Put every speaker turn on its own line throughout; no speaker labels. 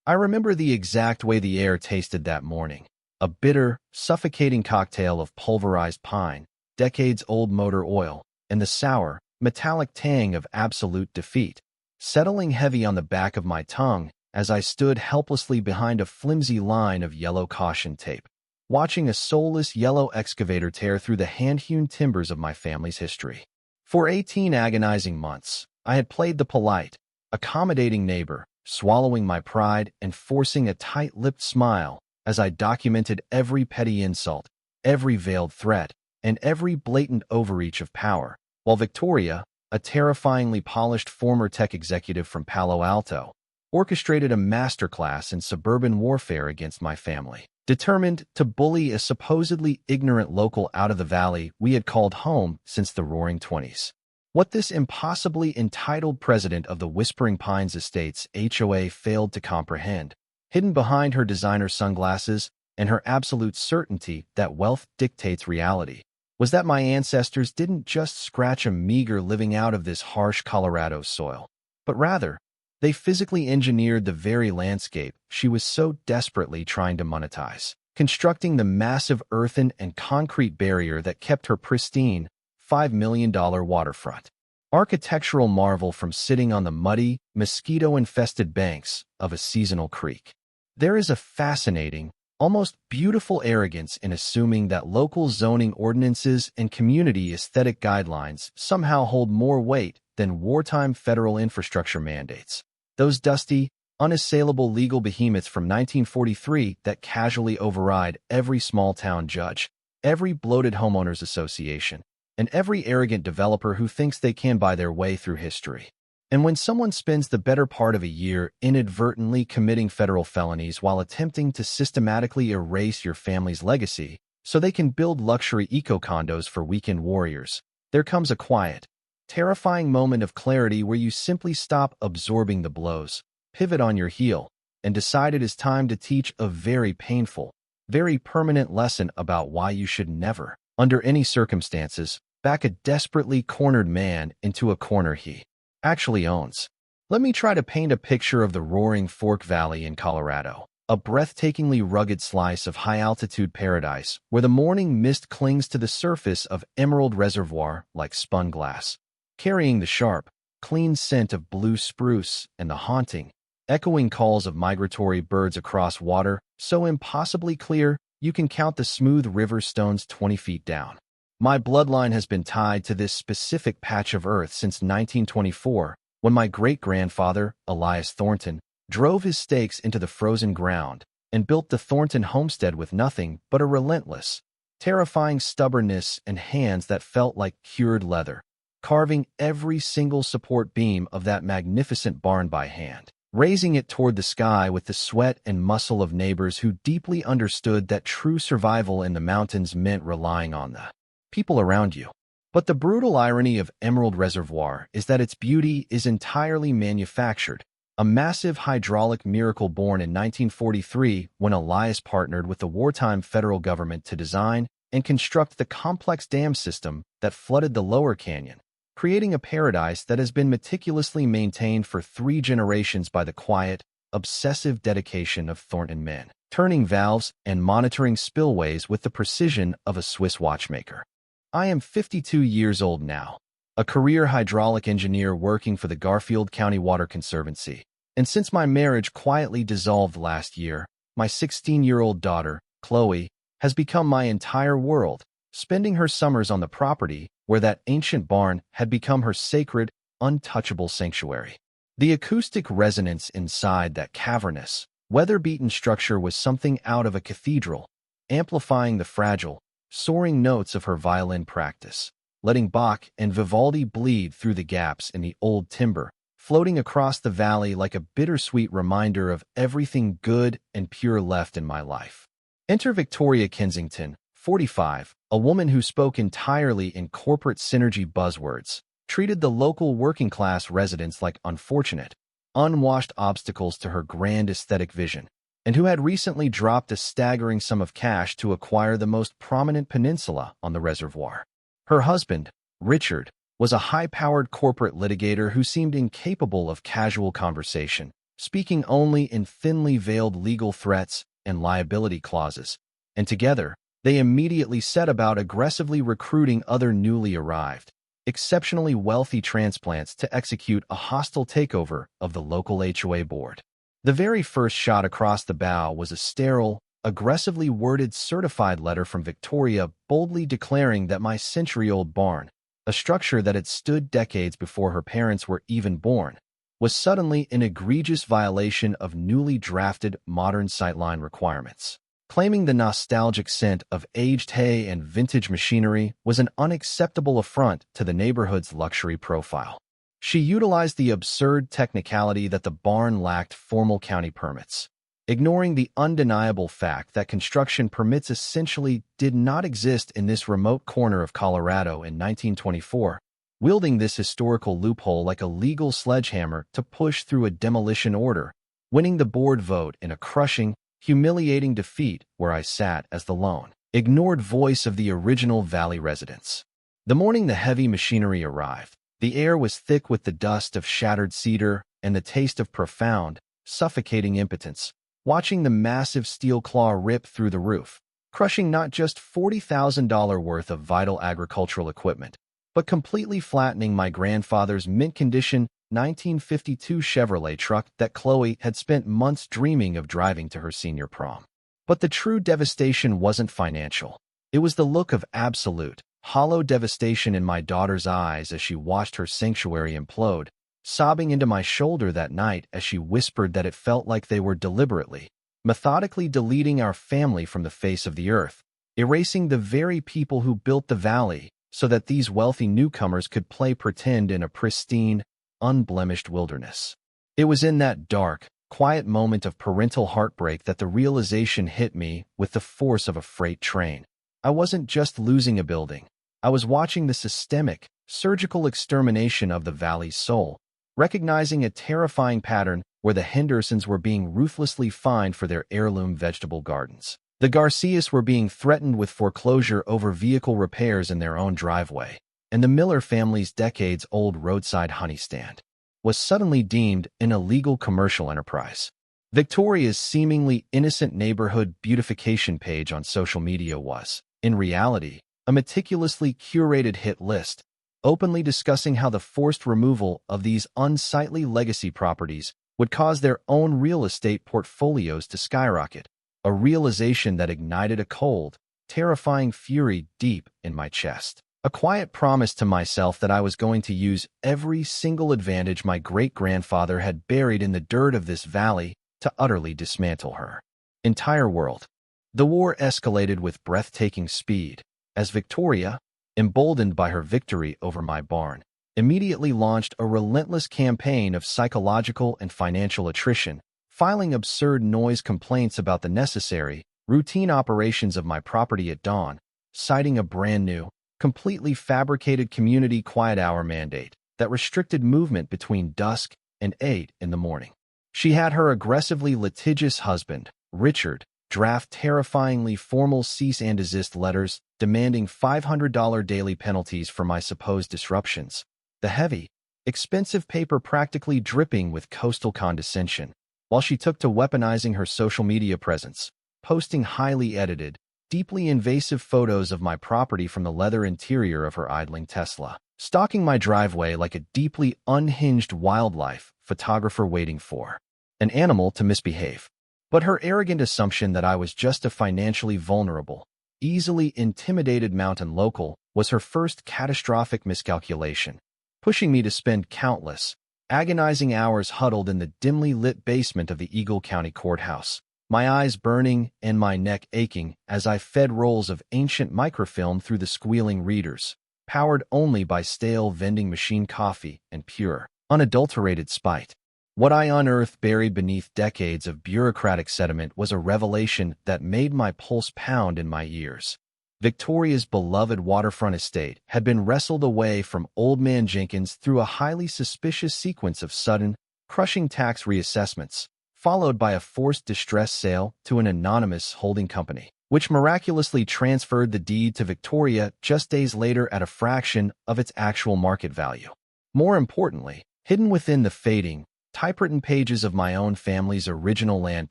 I remember the exact way the air tasted that morning. A bitter, suffocating cocktail of pulverized pine, decades-old motor oil, and the sour, metallic tang of absolute defeat, settling heavy on the back of my tongue as I stood helplessly behind a flimsy line of yellow caution tape, watching a soulless yellow excavator tear through the hand-hewn timbers of my family's history. For 18 agonizing months, I had played the polite, accommodating neighbor, swallowing my pride and forcing a tight-lipped smile as I documented every petty insult, every veiled threat, and every blatant overreach of power, while Victoria, a terrifyingly polished former tech executive from Palo Alto, orchestrated a masterclass in suburban warfare against my family, determined to bully a supposedly ignorant local out of the valley we had called home since the Roaring '20s. What this impossibly entitled president of the Whispering Pines Estates HOA failed to comprehend, hidden behind her designer sunglasses and her absolute certainty that wealth dictates reality, was that my ancestors didn't just scratch a meager living out of this harsh Colorado soil, but rather, they physically engineered the very landscape she was so desperately trying to monetize, constructing the massive earthen and concrete barrier that kept her pristine, $5 million waterfront. Architectural marvel from sitting on the muddy, mosquito-infested banks of a seasonal creek. There is a fascinating, almost beautiful arrogance in assuming that local zoning ordinances and community aesthetic guidelines somehow hold more weight than wartime federal infrastructure mandates. Those dusty, unassailable legal behemoths from 1943 that casually override every small-town judge, every bloated homeowners association, and every arrogant developer who thinks they can buy their way through history. And when someone spends the better part of a year inadvertently committing federal felonies while attempting to systematically erase your family's legacy so they can build luxury eco-condos for weekend warriors, there comes a quiet, terrifying moment of clarity where you simply stop absorbing the blows, pivot on your heel, and decide it is time to teach a very painful, very permanent lesson about why you should never, under any circumstances, back a desperately cornered man into a corner he actually owns. Let me try to paint a picture of the Roaring Fork Valley in Colorado, a breathtakingly rugged slice of high-altitude paradise where the morning mist clings to the surface of Emerald Reservoir like spun glass, carrying the sharp, clean scent of blue spruce and the haunting, echoing calls of migratory birds across water so impossibly clear you can count the smooth river stones 20 feet down. My bloodline has been tied to this specific patch of earth since 1924, when my great-grandfather, Elias Thornton, drove his stakes into the frozen ground and built the Thornton homestead with nothing but a relentless, terrifying stubbornness and hands that felt like cured leather, carving every single support beam of that magnificent barn by hand, raising it toward the sky with the sweat and muscle of neighbors who deeply understood that true survival in the mountains meant relying on the people around you. But the brutal irony of Emerald Reservoir is that its beauty is entirely manufactured, a massive hydraulic miracle born in 1943 when Elias partnered with the wartime federal government to design and construct the complex dam system that flooded the lower canyon, creating a paradise that has been meticulously maintained for 3 generations by the quiet, obsessive dedication of Thornton men, turning valves and monitoring spillways with the precision of a Swiss watchmaker. I am 52 years old now, a career hydraulic engineer working for the Garfield County Water Conservancy, and since my marriage quietly dissolved last year, my 16-year-old daughter, Chloe, has become my entire world, spending her summers on the property where that ancient barn had become her sacred, untouchable sanctuary. The acoustic resonance inside that cavernous, weather-beaten structure was something out of a cathedral, amplifying the fragile, soaring notes of her violin practice, letting Bach and Vivaldi bleed through the gaps in the old timber, floating across the valley like a bittersweet reminder of everything good and pure left in my life. Enter Victoria Kensington, 45, a woman who spoke entirely in corporate synergy buzzwords, treated the local working-class residents like unfortunate, unwashed obstacles to her grand aesthetic vision, and who had recently dropped a staggering sum of cash to acquire the most prominent peninsula on the reservoir. Her husband, Richard, was a high-powered corporate litigator who seemed incapable of casual conversation, speaking only in thinly veiled legal threats and liability clauses, and together, they immediately set about aggressively recruiting other newly arrived, exceptionally wealthy transplants to execute a hostile takeover of the local HOA board. The very first shot across the bow was a sterile, aggressively worded certified letter from Victoria boldly declaring that my century-old barn, a structure that had stood decades before her parents were even born, was suddenly an egregious violation of newly drafted modern sightline requirements. Claiming the nostalgic scent of aged hay and vintage machinery was an unacceptable affront to the neighborhood's luxury profile. She utilized the absurd technicality that the barn lacked formal county permits, ignoring the undeniable fact that construction permits essentially did not exist in this remote corner of Colorado in 1924, wielding this historical loophole like a legal sledgehammer to push through a demolition order, winning the board vote in a crushing, humiliating defeat where I sat as the lone, ignored voice of the original Valley residents. The morning the heavy machinery arrived, the air was thick with the dust of shattered cedar and the taste of profound, suffocating impotence. Watching the massive steel claw rip through the roof, crushing not just $40,000 worth of vital agricultural equipment, but completely flattening my grandfather's mint-condition 1952 Chevrolet truck that Chloe had spent months dreaming of driving to her senior prom. But the true devastation wasn't financial. It was the look of absolute, hollow devastation in my daughter's eyes as she watched her sanctuary implode, sobbing into my shoulder that night as she whispered that it felt like they were deliberately, methodically deleting our family from the face of the earth, erasing the very people who built the valley so that these wealthy newcomers could play pretend in a pristine, unblemished wilderness. It was in that dark, quiet moment of parental heartbreak that the realization hit me with the force of a freight train. I wasn't just losing a building. I was watching the systemic, surgical extermination of the valley's soul, recognizing a terrifying pattern where the Hendersons were being ruthlessly fined for their heirloom vegetable gardens. The Garcias were being threatened with foreclosure over vehicle repairs in their own driveway, and the Miller family's decades-old roadside honey stand was suddenly deemed an illegal commercial enterprise. Victoria's seemingly innocent neighborhood beautification page on social media was, in reality, a meticulously curated hit list, openly discussing how the forced removal of these unsightly legacy properties would cause their own real estate portfolios to skyrocket, a realization that ignited a cold, terrifying fury deep in my chest. A quiet promise to myself that I was going to use every single advantage my great-grandfather had buried in the dirt of this valley to utterly dismantle her entire world. The war escalated with breathtaking speed, as Victoria, emboldened by her victory over my barn, immediately launched a relentless campaign of psychological and financial attrition, filing absurd noise complaints about the necessary, routine operations of my property at dawn, citing a brand-new, completely fabricated community quiet hour mandate that restricted movement between dusk and 8 in the morning. She had her aggressively litigious husband, Richard, draft terrifyingly formal cease and desist letters demanding $500 daily penalties for my supposed disruptions, the heavy, expensive paper practically dripping with coastal condescension, while she took to weaponizing her social media presence, posting highly edited, deeply invasive photos of my property from the leather interior of her idling Tesla, stalking my driveway like a deeply unhinged wildlife photographer waiting for an animal to misbehave. But her arrogant assumption that I was just a financially vulnerable, easily intimidated mountain local was her first catastrophic miscalculation, pushing me to spend countless, agonizing hours huddled in the dimly lit basement of the Eagle County Courthouse, my eyes burning and my neck aching as I fed rolls of ancient microfilm through the squealing readers, powered only by stale vending machine coffee and pure, unadulterated spite. What I unearthed buried beneath decades of bureaucratic sediment was a revelation that made my pulse pound in my ears. Victoria's beloved waterfront estate had been wrestled away from Old Man Jenkins through a highly suspicious sequence of sudden, crushing tax reassessments, followed by a forced distress sale to an anonymous holding company, which miraculously transferred the deed to Victoria just days later at a fraction of its actual market value. More importantly, hidden within the fading, typewritten pages of my own family's original land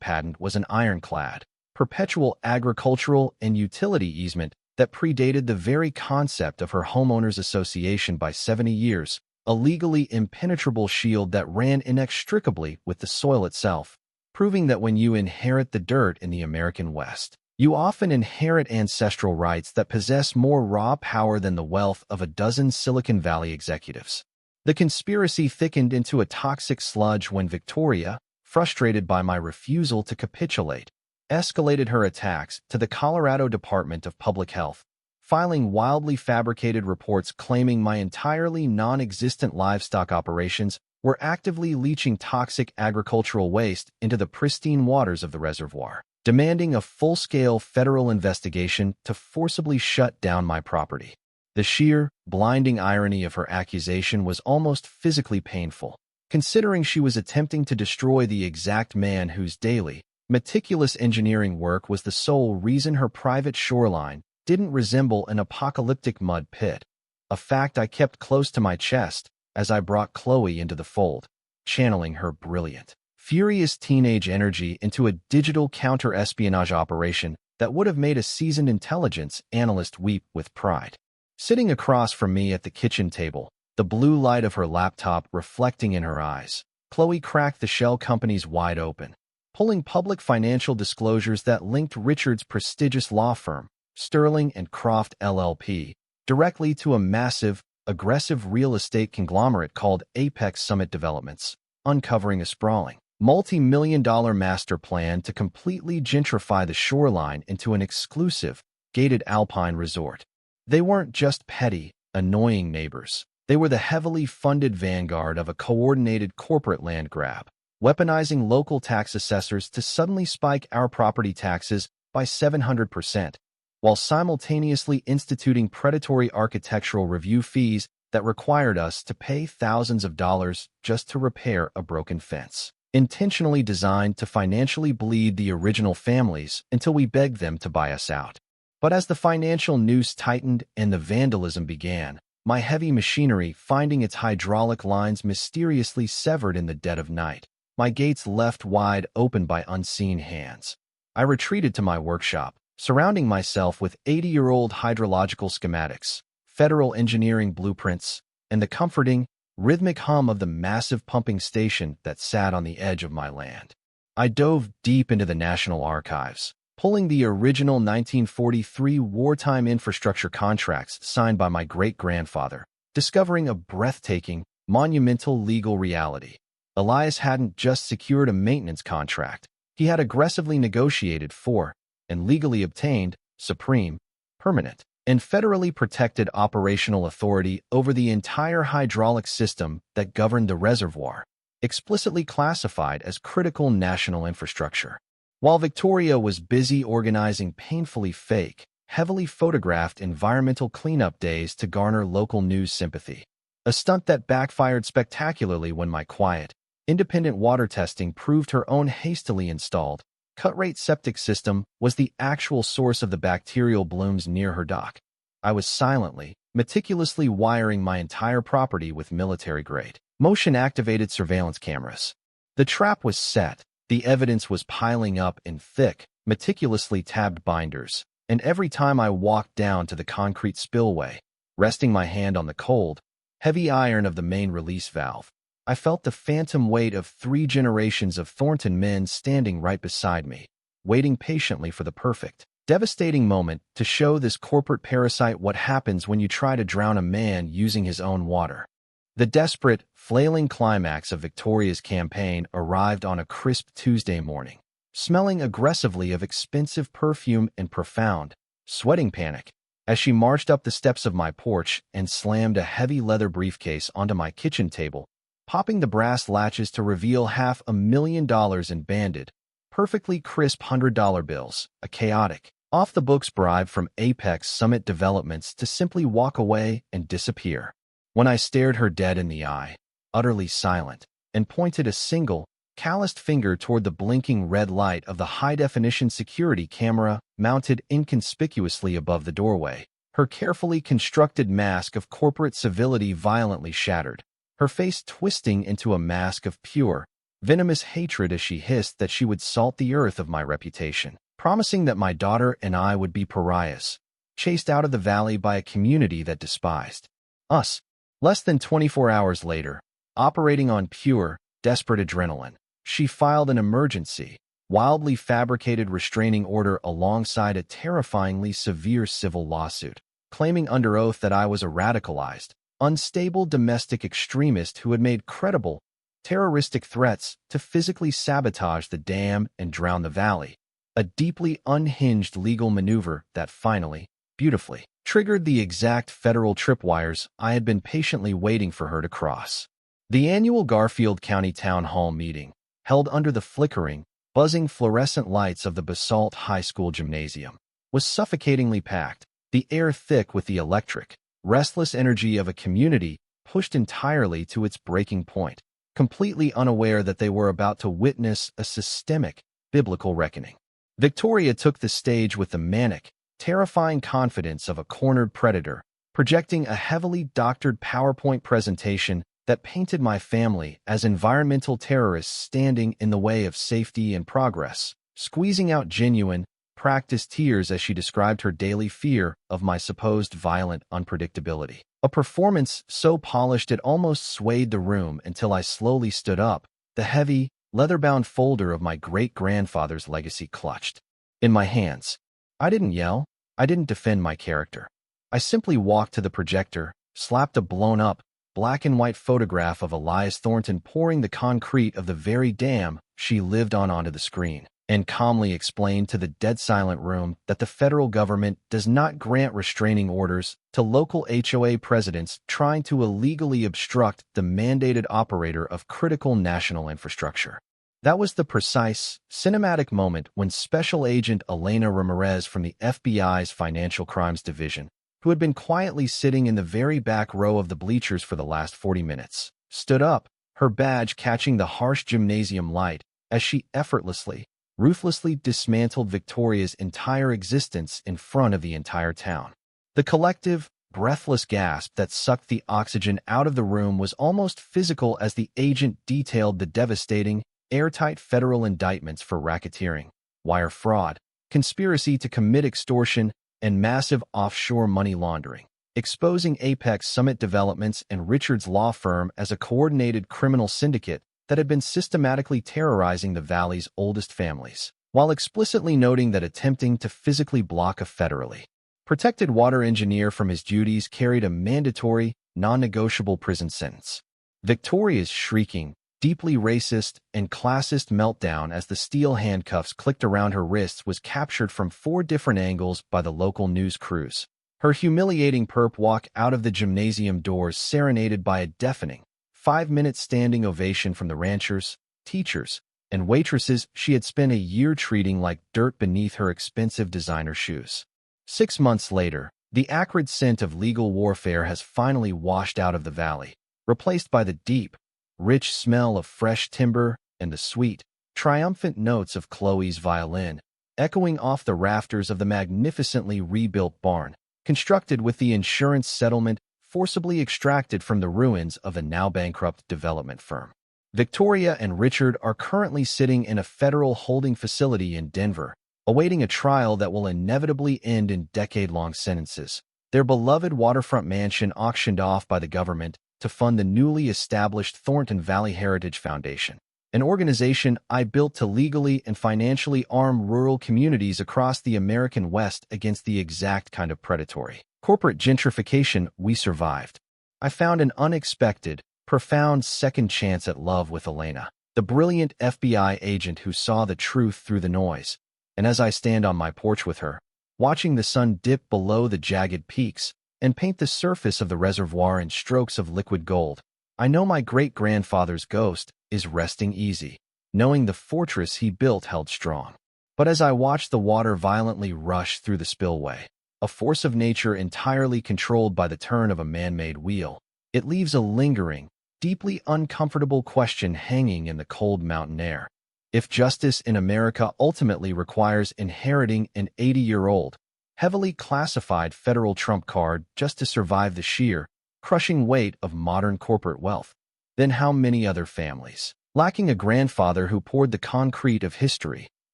patent was an ironclad, perpetual agricultural and utility easement that predated the very concept of her homeowners association by 70 years, a legally impenetrable shield that ran inextricably with the soil itself, proving that when you inherit the dirt in the American West, you often inherit ancestral rights that possess more raw power than the wealth of a dozen Silicon Valley executives. The conspiracy thickened into a toxic sludge when Victoria, frustrated by my refusal to capitulate, escalated her attacks to the Colorado Department of Public Health, filing wildly fabricated reports claiming my entirely non-existent livestock operations were actively leaching toxic agricultural waste into the pristine waters of the reservoir, demanding a full-scale federal investigation to forcibly shut down my property. The sheer, blinding irony of her accusation was almost physically painful, considering she was attempting to destroy the exact man whose daily, meticulous engineering work was the sole reason her private shoreline didn't resemble an apocalyptic mud pit, a fact I kept close to my chest as I brought Chloe into the fold, channeling her brilliant, furious teenage energy into a digital counter-espionage operation that would have made a seasoned intelligence analyst weep with pride. Sitting across from me at the kitchen table, the blue light of her laptop reflecting in her eyes, Chloe cracked the shell companies wide open, pulling public financial disclosures that linked Richard's prestigious law firm, Sterling and Croft LLP, directly to a massive, aggressive real estate conglomerate called Apex Summit Developments, uncovering a sprawling, multi-million-dollar master plan to completely gentrify the shoreline into an exclusive, gated alpine resort. They weren't just petty, annoying neighbors. They were the heavily funded vanguard of a coordinated corporate land grab, weaponizing local tax assessors to suddenly spike our property taxes by 700%, while simultaneously instituting predatory architectural review fees that required us to pay thousands of dollars just to repair a broken fence, intentionally designed to financially bleed the original families until we begged them to buy us out. But as the financial noose tightened and the vandalism began, my heavy machinery finding its hydraulic lines mysteriously severed in the dead of night, my gates left wide open by unseen hands, I retreated to my workshop, surrounding myself with 80-year-old hydrological schematics, federal engineering blueprints, and the comforting, rhythmic hum of the massive pumping station that sat on the edge of my land. I dove deep into the National Archives, pulling the original 1943 wartime infrastructure contracts signed by my great-grandfather, discovering a breathtaking, monumental legal reality. Elias hadn't just secured a maintenance contract, he had aggressively negotiated for, and legally obtained, supreme, permanent, and federally protected operational authority over the entire hydraulic system that governed the reservoir, explicitly classified as critical national infrastructure. While Victoria was busy organizing painfully fake, heavily photographed environmental cleanup days to garner local news sympathy, a stunt that backfired spectacularly when my quiet, independent water testing proved her own hastily installed, cut-rate septic system was the actual source of the bacterial blooms near her dock. I was silently, meticulously wiring my entire property with military-grade, motion-activated surveillance cameras. The trap was set, the evidence was piling up in thick, meticulously tabbed binders, and every time I walked down to the concrete spillway, resting my hand on the cold, heavy iron of the main release valve, I felt the phantom weight of 3 generations of Thornton men standing right beside me, waiting patiently for the perfect, devastating moment to show this corporate parasite what happens when you try to drown a man using his own water. The desperate, flailing climax of Victoria's campaign arrived on a crisp Tuesday morning, smelling aggressively of expensive perfume and profound, sweating panic, as she marched up the steps of my porch and slammed a heavy leather briefcase onto my kitchen table, popping the brass latches to reveal $500,000 in banded, perfectly crisp $100 bills, a chaotic, off-the-books bribe from Apex Summit Developments to simply walk away and disappear. When I stared her dead in the eye, utterly silent, and pointed a single, calloused finger toward the blinking red light of the high-definition security camera mounted inconspicuously above the doorway, her carefully constructed mask of corporate civility violently shattered, her face twisting into a mask of pure, venomous hatred as she hissed that she would salt the earth of my reputation, promising that my daughter and I would be pariahs, chased out of the valley by a community that despised us. Less than 24 hours later, operating on pure, desperate adrenaline, she filed an emergency, wildly fabricated restraining order alongside a terrifyingly severe civil lawsuit, claiming under oath that I was a radicalized, unstable domestic extremist who had made credible, terroristic threats to physically sabotage the dam and drown the valley, a deeply unhinged legal maneuver that finally, beautifully, triggered the exact federal tripwires I had been patiently waiting for her to cross. The annual Garfield County Town Hall meeting, held under the flickering, buzzing fluorescent lights of the Basalt High School gymnasium, was suffocatingly packed, the air thick with the electric, restless energy of a community pushed entirely to its breaking point, completely unaware that they were about to witness a systemic, biblical reckoning. Victoria took the stage with the manic, terrifying confidence of a cornered predator, projecting a heavily doctored PowerPoint presentation that painted my family as environmental terrorists standing in the way of safety and progress, squeezing out genuine, practiced tears as she described her daily fear of my supposed violent unpredictability. A performance so polished it almost swayed the room until I slowly stood up, the heavy, leather-bound folder of my great-grandfather's legacy clutched in my hands. I didn't yell. I didn't defend my character. I simply walked to the projector, slapped a blown-up, black-and-white photograph of Elias Thornton pouring the concrete of the very dam she lived on onto the screen, and calmly explained to the dead-silent room that the federal government does not grant restraining orders to local HOA presidents trying to illegally obstruct the mandated operator of critical national infrastructure. That was the precise, cinematic moment when Special Agent Elena Ramirez from the FBI's Financial Crimes Division, who had been quietly sitting in the very back row of the bleachers for the last 40 minutes, stood up, her badge catching the harsh gymnasium light as she effortlessly, ruthlessly dismantled Victoria's entire existence in front of the entire town. The collective, breathless gasp that sucked the oxygen out of the room was almost physical as the agent detailed the devastating, airtight federal indictments for racketeering, wire fraud, conspiracy to commit extortion, and massive offshore money laundering, exposing Apex Summit Developments and Richard's law firm as a coordinated criminal syndicate that had been systematically terrorizing the valley's oldest families, while explicitly noting that attempting to physically block a federally protected water engineer from his duties carried a mandatory, non-negotiable prison sentence. Victoria's shrieking, deeply racist and classist meltdown as the steel handcuffs clicked around her wrists was captured from 4 different angles by the local news crews. Her humiliating perp walk out of the gymnasium doors serenaded by a deafening, 5-minute standing ovation from the ranchers, teachers, and waitresses she had spent a year treating like dirt beneath her expensive designer shoes. 6 months later, the acrid scent of legal warfare has finally washed out of the valley, replaced by the deep, rich smell of fresh timber and the sweet, triumphant notes of Chloe's violin, echoing off the rafters of the magnificently rebuilt barn, constructed with the insurance settlement forcibly extracted from the ruins of a now-bankrupt development firm. Victoria and Richard are currently sitting in a federal holding facility in Denver, awaiting a trial that will inevitably end in decade-long sentences, their beloved waterfront mansion auctioned off by the government to fund the newly established Thornton Valley Heritage Foundation, an organization I built to legally and financially arm rural communities across the American West against the exact kind of predatory corporate gentrification we survived. I found an unexpected, profound second chance at love with Elena, the brilliant FBI agent who saw the truth through the noise, and as I stand on my porch with her, watching the sun dip below the jagged peaks and paint the surface of the reservoir in strokes of liquid gold, I know my great-grandfather's ghost is resting easy, knowing the fortress he built held strong. But as I watch the water violently rush through the spillway, a force of nature entirely controlled by the turn of a man-made wheel, it leaves a lingering, deeply uncomfortable question hanging in the cold mountain air. If justice in America ultimately requires inheriting an 80-year-old, heavily classified federal trump card just to survive the sheer, crushing weight of modern corporate wealth, then how many other families, lacking a grandfather who poured the concrete of history,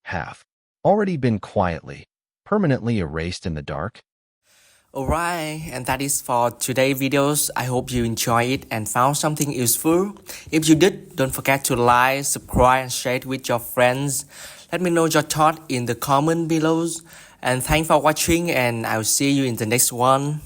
have already been quietly, permanently erased in the dark.
Alright, and that is for today's videos. I hope you enjoy it and found something useful. If you did, don't forget to like, subscribe and share it with your friends. Let me know your thoughts in the comment below. And thanks for watching, and I'll see you in the next one.